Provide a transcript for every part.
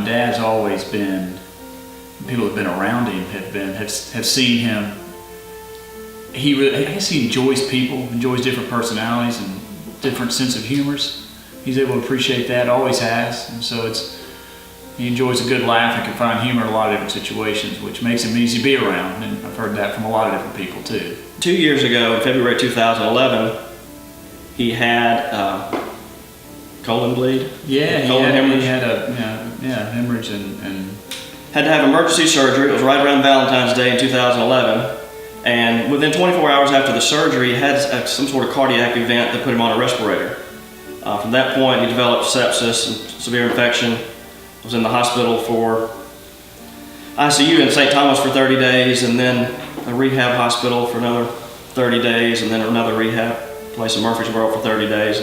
Dad's always been, people have been around him have seen him. I guess he enjoys people, enjoys different personalities and different sense of humors. He's able to appreciate that, always has, and so he enjoys a good laugh and can find humor in a lot of different situations, which makes him easy to be around, and I've heard that from a lot of different people too. 2 years ago, in February 2011, he had colon bleed. Yeah, he had a hemorrhage and had to have emergency surgery. It was right around Valentine's Day in 2011. And within 24 hours after the surgery, he had some sort of cardiac event that put him on a respirator. From that point, he developed sepsis and severe infection. Was in the hospital for ICU in St. Thomas for 30 days, and then a rehab hospital for another 30 days, and then another rehab place in Murfreesboro for 30 days.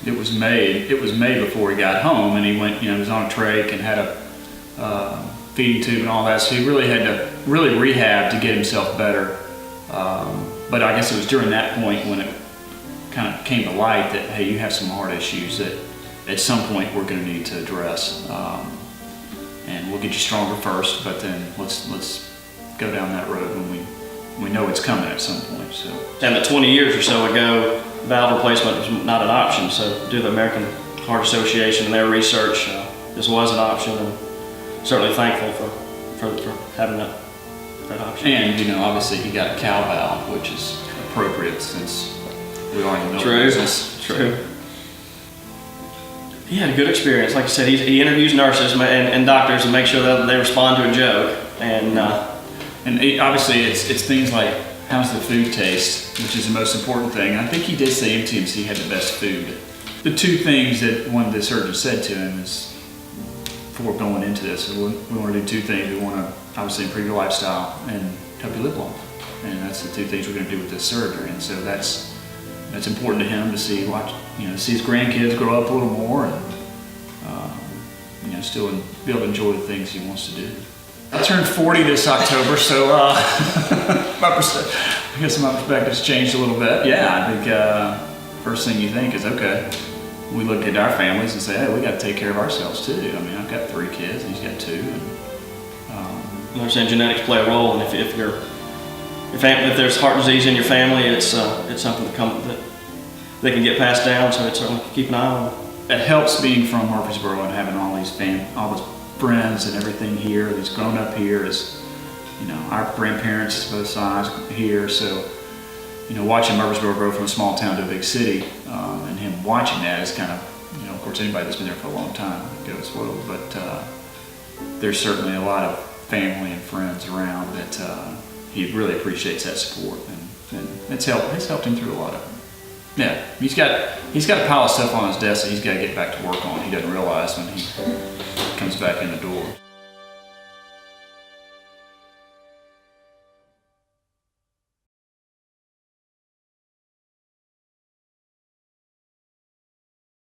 It was May before he got home, and he went, he was on a trach and had a feeding tube and all that, so he really had to rehab to get himself better. But I guess it was during that point when it kind of came to light that, hey, you have some heart issues that at some point we're going to need to address. And we'll get you stronger first, but then let's go down that road when we know it's coming at some point. So. And that 20 years or so ago, valve replacement was not an option. So due to the American Heart Association and their research, this was an option, and certainly thankful for having that option. And obviously he got a cow valve, which is appropriate since we are in the milk business. True. He had a good experience. Like I said, he interviews nurses and doctors and makes sure that they respond to a joke. And obviously it's things like, how's the food taste, which is the most important thing. I think he did say MTMC had the best food. The two things that one of the surgeons said to him is, before going into this, we want to do two things. We want to obviously improve your lifestyle and help you live long. And that's the two things we're going to do with this surgery. And so that's important to him to see, see his grandkids grow up a little more and still be able to enjoy the things he wants to do. I turned 40 this October, so I guess my perspective's changed a little bit. Yeah, I think first thing you think is, okay, we look at our families and say, hey, we got to take care of ourselves too. I mean, I've got 3 kids, and he's got 2. And, I understand genetics play a role, and if there's heart disease in your family, it's something that they can get passed down. So it's certainly keep an eye on. It helps being from Murfreesboro and having all these friends and everything here. He's grown up here. Our grandparents both sides here, so watching Murfreesboro grow from a small town to a big city, and him watching that is kind of, of course, anybody that's been there for a long time goes, whoa. But there's certainly a lot of family and friends around that he really appreciates that support, and it's helped him through a lot of it. Yeah, he's got a pile of stuff on his desk that he's got to get back to work on. He doesn't realize when he comes back in the door.